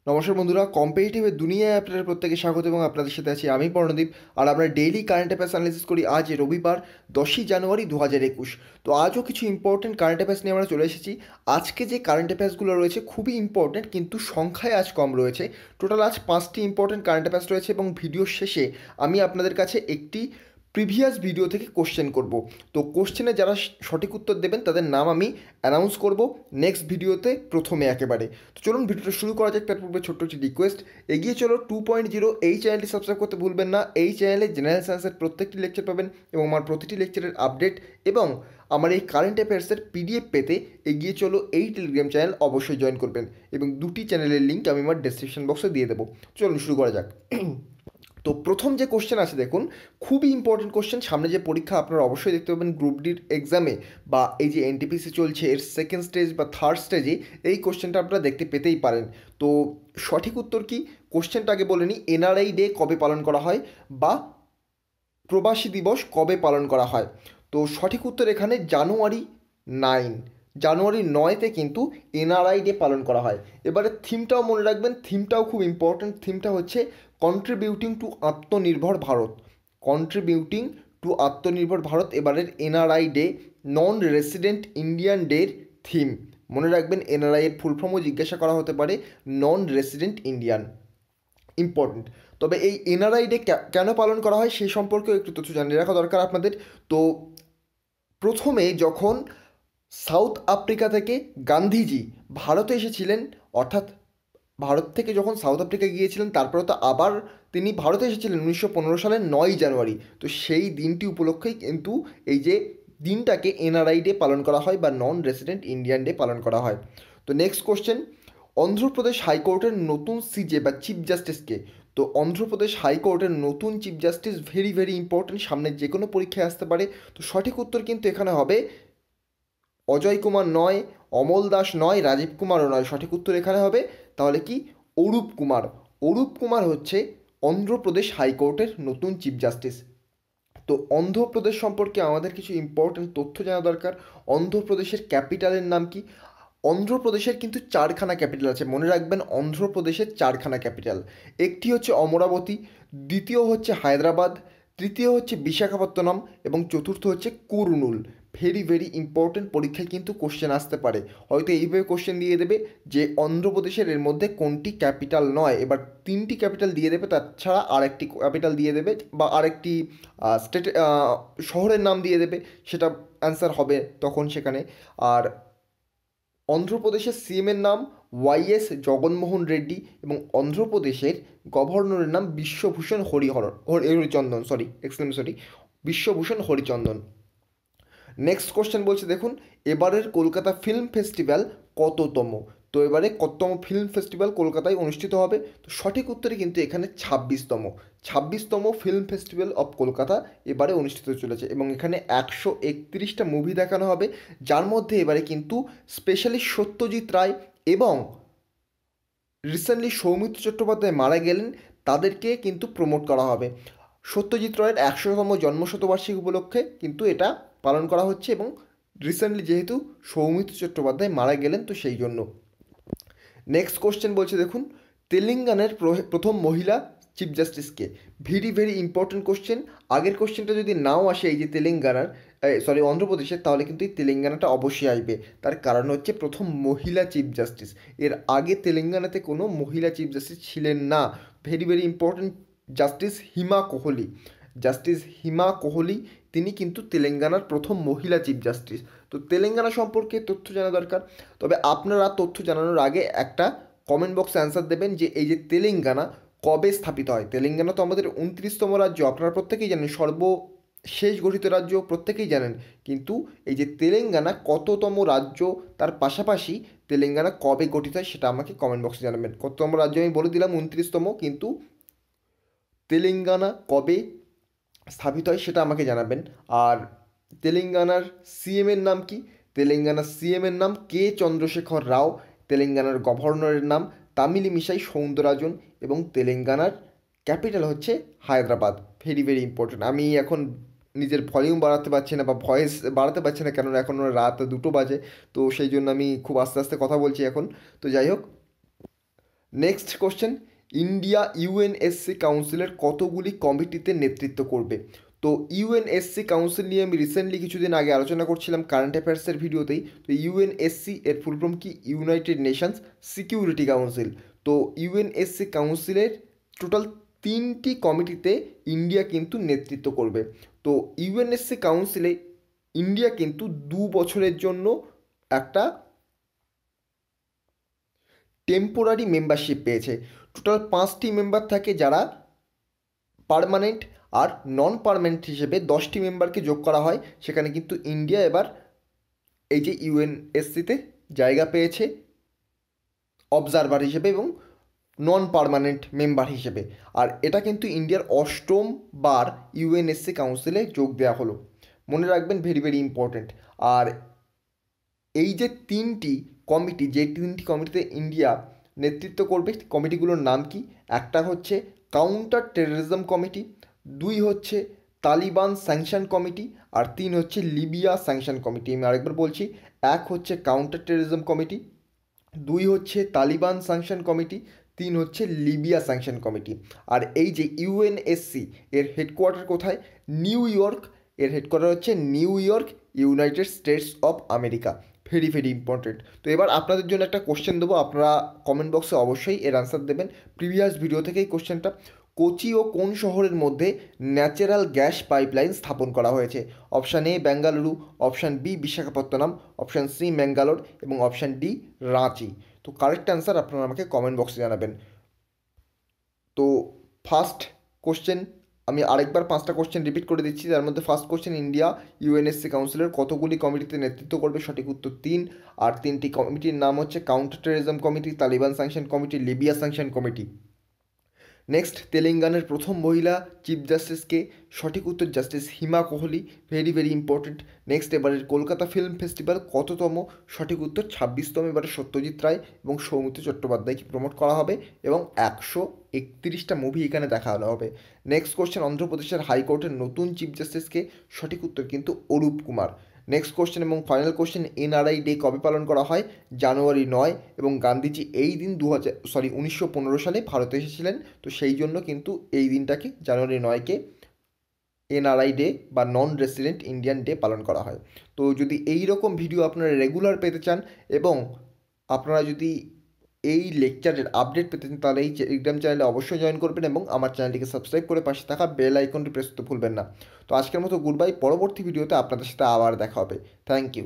নমস্কার বন্ধুরা, কম্পিটিটিভের দুনিয়ায় আপনাদের প্রত্যেকে স্বাগত এবং আপনাদের সাথে আছি আমি পর্ণদীপ। আর আমরা ডেইলি কারেন্ট অ্যাফেয়ার্স অ্যানালিসিস করি। আজ রবিবার 10ই জানুয়ারি 2021। তো আজও কিছু ইম্পর্টেন্ট কারেন্ট অ্যাফেয়ার্স নিয়ে আমরা চলে এসেছি। আজকে যে কারেন্ট অ্যাফেয়ার্সগুলো রয়েছে খুবই ইম্পর্টেন্ট, কিন্তু সংখ্যায় আজ কম রয়েছে। টোটাল আজ 5টি ইম্পর্টেন্ট কারেন্ট অ্যাফেয়ার্স রয়েছে এবং ভিডিওর শেষে আমি আপনাদের কাছে একটি প্রিভিয়াস ভিডিও থেকে কোশ্চেন করব। তো কোশ্চেনে যারা সঠিক উত্তর দেবেন তাদের নাম আমি অ্যানাউন্স করব নেক্সট ভিডিওতে প্রথমে একেবারে। তো চলুন ভিডিওটা শুরু করা যাক। তার পূর্বে ছোট্ট একটি রিকোয়েস্ট, এগিয়ে চলো 2.0 এই চ্যানেলটি সাবস্ক্রাইব করতে ভুলবেন না। এই চ্যানেলে জেনারেল সায়েন্সের প্রত্যেকটি লেকচার পাবেন এবং আমার প্রতিটি লেকচারের আপডেট এবং আমার এই কারেন্ট অ্যাফেয়ার্সের পিডিএফ পেতে এগিয়ে চলো এই টেলিগ্রাম চ্যানেল অবশ্যই জয়েন করবেন এবং দুটি চ্যানেলের লিঙ্ক আমি আমার ডেসক্রিপশন বক্সে দিয়ে দেবো। চলুন শুরু করা যাক। তো প্রথম যে কোশ্চেন আছে দেখুন, খুবই ইম্পর্টেন্ট কোশ্চেন। সামনে যে পরীক্ষা আপনারা অবশ্যই দেখতে পাবেন গ্রুপ ডির এক্সামে, বা এই যে এনটিপিসি চলছে এর সেকেন্ড স্টেজ বা থার্ড স্টেজে এই কোশ্চেনটা আপনারা দেখতে পেতেই পারেন। তো সঠিক উত্তর কি, কোশ্চেনটা আগে বলে নিই। এনআরআই ডে কবে পালন করা হয় বা প্রবাসী দিবস কবে পালন করা হয়? তো সঠিক উত্তর এখানে জানুয়ারি 9তে কিন্তু এনআরআই ডে পালন করা হয়। এবারে থিমটাও মনে রাখবেন, থিমটাও খুব ইম্পর্ট্যান্ট। থিমটা হচ্ছে কন্ট্রিবিউটিং টু আত্মনির্ভর ভারত। কন্ট্রিবিউটিং টু আত্মনির্ভর ভারত এবারের NRI day, non resident Indian ডের থিম। মনে রাখবেন, এনআরআই এর ফুল ফর্মও জিজ্ঞাসা করা হতে পারে, নন রেসিডেন্ট ইন্ডিয়ান। ইম্পর্টেন্ট। তবে এই এনআরআই ডে কেন পালন করা হয় সেই সম্পর্কেও একটু তথ্য জানিয়ে রাখা দরকার আপনাদের। তো প্রথমে যখন সাউথ আফ্রিকা থেকে গান্ধীজি ভারতে এসেছিলেন, অর্থাৎ ভারত থেকে যখন সাউথ আফ্রিকা গিয়েছিলেন তারপরে তো আবার তিনি ভারতে এসেছিলেন 1915 সালের 9ই জানুয়ারি। তো সেই দিনটি উপলক্ষেই কিন্তু এই যে দিনটাকে এনআরআই ডে পালন করা হয় বা নন রেসিডেন্ট ইন্ডিয়ান ডে পালন করা হয়। তো নেক্সট কোশ্চেন, অন্ধ্রপ্রদেশ হাইকোর্টের নতুন সিজে বা চিফ জাস্টিসকে? তো অন্ধ্রপ্রদেশ হাইকোর্টের নতুন chief justice very very important, সামনে যে কোনো পরীক্ষায় আসতে পারে। তো সঠিক উত্তর কিন্তু এখানে হবে অজয় কুমার নয়, অমল দাস নয়, রাজীব কুমারও নয়। সঠিক উত্তর এখানে হবে তাহলে কি, অরূপ কুমার। অরূপ কুমার হচ্ছে অন্ধ্রপ্রদেশ হাইকোর্টের নতুন চিফ জাস্টিস। তো অন্ধ্রপ্রদেশ সম্পর্কে আমাদের কিছু ইম্পর্টেন্ট তথ্য জানা দরকার। অন্ধ্রপ্রদেশের ক্যাপিটালের নাম কি? অন্ধ্রপ্রদেশের কিন্তু চারখানা ক্যাপিটাল আছে, মনে রাখবেন অন্ধ্রপ্রদেশের চারখানা ক্যাপিটাল। একটি হচ্ছে অমরাবতী, দ্বিতীয় হচ্ছে হায়দ্রাবাদ, তৃতীয় হচ্ছে বিশাখাপত্তনম এবং চতুর্থ হচ্ছে কুরনুল। ভেরি ভেরি ইম্পর্টেন্ট, পরীক্ষায় কিন্তু কোশ্চেন আসতে পারে। হয়তো এইভাবে কোশ্চেন দিয়ে দেবে যে অন্ধ্রপ্রদেশের এর মধ্যে কোনটি ক্যাপিটাল নয়, এবার তিনটি ক্যাপিটাল দিয়ে দেবে, তাছাড়া আরেকটি ক্যাপিটাল দিয়ে দেবে বা আরেকটি স্টেট শহরের নাম দিয়ে দেবে, সেটা অ্যান্সার হবে তখন সেখানে। আর অন্ধ্রপ্রদেশের সিএমের নাম ওয়াইএস জগনমোহন রেড্ডি এবং অন্ধ্রপ্রদেশের গভর্নরের নাম বিশ্বভূষণ হরিচন্দন, বিশ্বভূষণ হরিচন্দন। নেক্সট কোশ্চেন বলছে দেখুন, এবারের কলকাতা ফিল্ম ফেস্টিভ্যাল কততম? তো এবারে কততম ফিল্ম ফেস্টিভ্যাল কলকাতায় অনুষ্ঠিত হবে? তো সঠিক উত্তরে কিন্তু এখানে 26তম ফিল্ম ফেস্টিভ্যাল অফ কলকাতা এবারে অনুষ্ঠিত চলেছে এবং এখানে 131টা মুভি দেখানো হবে, যার মধ্যে এবারে কিন্তু স্পেশালি সত্যজিৎ রায় এবং রিসেন্টলি সৌমিত্র চট্টোপাধ্যায় মারা গেলেন, তাদেরকে কিন্তু প্রমোট করা হবে। সত্যজিৎ রায়ের 100তম জন্মশতবার্ষিকী উপলক্ষে কিন্তু এটা পালন করা হচ্ছে এবং রিসেন্টলি যেহেতু সৌমিত্র চট্টোপাধ্যায় মারা গেলেন তো সেই জন্য। নেক্সট কোশ্চেন বলছে দেখুন, তেলেঙ্গানার প্রথম মহিলা চিফ জাস্টিসকে? Very very important question. আগের কোশ্চেনটা যদি নাও আসে এই যে তেলেঙ্গানার, অন্ধ্রপ্রদেশের, তাহলে কিন্তু এই তেলেঙ্গানাটা অবশ্যই আসবে। তার কারণ হচ্ছে প্রথম মহিলা চিফ জাস্টিস, এর আগে তেলেঙ্গানাতে কোনো মহিলা চিফ জাস্টিস ছিলেন না। Very very important, justice Hima Kohli তিনি কিন্তু তেলেঙ্গানার প্রথম মহিলা চিফ জাস্টিস। তো তেলেঙ্গানা সম্পর্কে তথ্য জানা দরকার। তবে আপনারা তথ্য জানানোর আগে একটা কমেন্ট বক্সে অ্যান্সার দেবেন যে এই যে তেলেঙ্গানা কবে স্থাপিত হয়? তেলেঙ্গানা তো আমাদের 29তম রাজ্য, আপনারা প্রত্যেকেই জানেন, সর্বশেষ গঠিত রাজ্য, প্রত্যেকেই জানেন। কিন্তু এই যে তেলেঙ্গানা কততম রাজ্য, তার পাশাপাশি তেলেঙ্গানা কবে গঠিত হয় সেটা আমাকে কমেন্ট বক্সে জানাবেন। কততম রাজ্য আমি বলে দিলাম 29তম, কিন্তু তেলেঙ্গানা কবে স্থাপিত হয় সেটা আমাকে জানাবেন। আর তেলেঙ্গানার সিএমের নাম কি? তেলেঙ্গানার সিএমের নাম কে চন্দ্রশেখর রাও, তেলেঙ্গানার গভর্নরের নাম তামিলিমিসাই সৌন্দরাজন এবং তেলেঙ্গানার ক্যাপিটাল হচ্ছে হায়দ্রাবাদ। Very very important. আমি এখন নিজের ভলিউম বাড়াতে পারছি না বা ভয়েস বাড়াতে পারছি না, কেননা এখন রাত 2টো বাজে, তো সেই জন্য আমি খুব আস্তে আস্তে কথা বলছি এখন। তো যাই হোক, নেক্সট কোশ্চেন, ইন্ডিয়া ইউএনএসসি কাউন্সিলের কতগুলি কমিটিতে নেতৃত্ব করবে? তো ইউএনএসসি কাউন্সিল নিয়ে আমি রিসেন্টলি কিছুদিন আগে আলোচনা করছিলাম কারেন্ট অ্যাফেয়ার্সের ভিডিওতেই। তো ইউএনএসসি এর ফুল ফর্ম কি? United Nations security council. তো ইউএনএসসি কাউন্সিলের টোটাল 3টি কমিটিতে ইন্ডিয়া কিন্তু নেতৃত্ব করবে। তো ইউএনএসসি কাউন্সিলে ইন্ডিয়া কিন্তু 2 বছরের জন্য একটা টেম্পোরারি মেম্বারশিপ পেয়েছে। টোটাল 5টি মেম্বার থাকে যারা পার্মানেন্ট, আর নন পার্মানেন্ট হিসেবে 10টি মেম্বারকে যোগ করা হয়। সেখানে কিন্তু ইন্ডিয়া এবার এই যে ইউএনএসসিতে জায়গা পেয়েছে অবজারভার হিসেবে এবং নন পার্মানেন্ট মেম্বার হিসেবে। আর এটা কিন্তু ইন্ডিয়ার 8ম বার ইউএনএসসি কাউন্সিলে যোগ দেওয়া হলো, মনে রাখবেন, ভেরি ভেরি ইম্পর্ট্যান্ট। আর এই যে 3টি কমিটি, যে 3টি কমিটিতে ইন্ডিয়া নেতৃত্ব করবে, কমিটিগুলোর নাম কি? একটা হচ্ছে কাউন্টার টেররিজম কমিটি, 2 হচ্ছে তালিবান স্যাংশন কমিটি, আর 3 হচ্ছে লিবিয়া স্যাংশন কমিটি। আমি আরেকবার বলছি, 1 হচ্ছে কাউন্টার টেররিজম কমিটি, 2 হচ্ছে তালিবান স্যাংশন কমিটি, 3 হচ্ছে লিবিয়া স্যাংশন কমিটি। আর এই যে ইউএনএসসি এর হেডকোয়ার্টার কোথায়? New York. এর হেডকোয়ার্টার হচ্ছে new York, United states of America. Very very important. তো এবার আপনাদের জন্য একটা কোশ্চেন দেবো, আপনারা কমেন্ট বক্সে অবশ্যই এর আনসার দেবেন। প্রিভিয়াস ভিডিও থেকেই কোশ্চেনটা, কোচি ও কোন শহরের মধ্যে ন্যাচারাল গ্যাস পাইপলাইন স্থাপন করা হয়েছে? Option A Bengaluru, option B Visakhapatnam, option C Mangalore এবং অপশান ডি রাঁচি। তো কারেক্ট অ্যান্সার আপনারা আমাকে কমেন্ট বক্সে জানাবেন। তো ফার্স্ট কোশ্চেন, আমি আরেকবার 5টা কোশ্চেন রিপিট করে দিচ্ছি। তার মধ্যে ফার্স্ট কোশ্চেন, ইন্ডিয়া ইউএনএসসি কাউন্সিলের কতগুলি কমিটিতে নেতৃত্ব করবে? সঠিক উত্তর 3। আর 3টি কমিটির নাম হচ্ছে counter terrorism committee, Taliban sanction committee, Libya sanction committee. Next, তেলেঙ্গানার প্রথম মহিলা চিফ জাস্টিসকে? সঠিক উত্তর justice Hima Kohli. Very very important. Next, এবারের কলকাতা ফিল্ম ফেস্টিভ্যাল কততম? সঠিক উত্তর 26তম। এবারে সত্যজিৎ রায় এবং সৌমিত্র চট্টোপাধ্যায়কে প্রমোট করা হবে এবং 131টা মুভি এখানে দেখানো হবে। নেক্সট কোশ্চেন, অন্ধ্রপ্রদেশের হাইকোর্টের নতুন চিফ জাস্টিসকে? সঠিক উত্তর কিন্তু অরূপ কুমার। নেক্সট কোশ্চেন এবং ফাইনাল কোশ্চেন, এনআরআই ডে কবে পালন করা হয়? জানুয়ারি 9। এবং গান্ধীজি এই দিন 1915 সালে ভারতে এসেছিলেন। তো সেই জন্য কিন্তু এই দিনটাকে জানুয়ারি 9কে এনআরআই ডে বা নন রেসিডেন্ট ইন্ডিয়ান ডে পালন করা হয়। তো যদি এই রকম ভিডিও আপনারা রেগুলার পেতে চান এবং আপনারা যদি এই লেকচারের আপডেট পেতে চান, তাহলে এই টেলিগ্রাম চ্যানেলে অবশ্যই জয়েন করবেন এবং আমার চ্যানেলটিকে সাবস্ক্রাইব করে পাশে থাকা বেল আইকনটি প্রেস করতে ভুলবেন না। তো আজকের মতো গুড বাই, পরবর্তী ভিডিওতে আপনাদের সাথে আবার দেখা হবে। Thank you.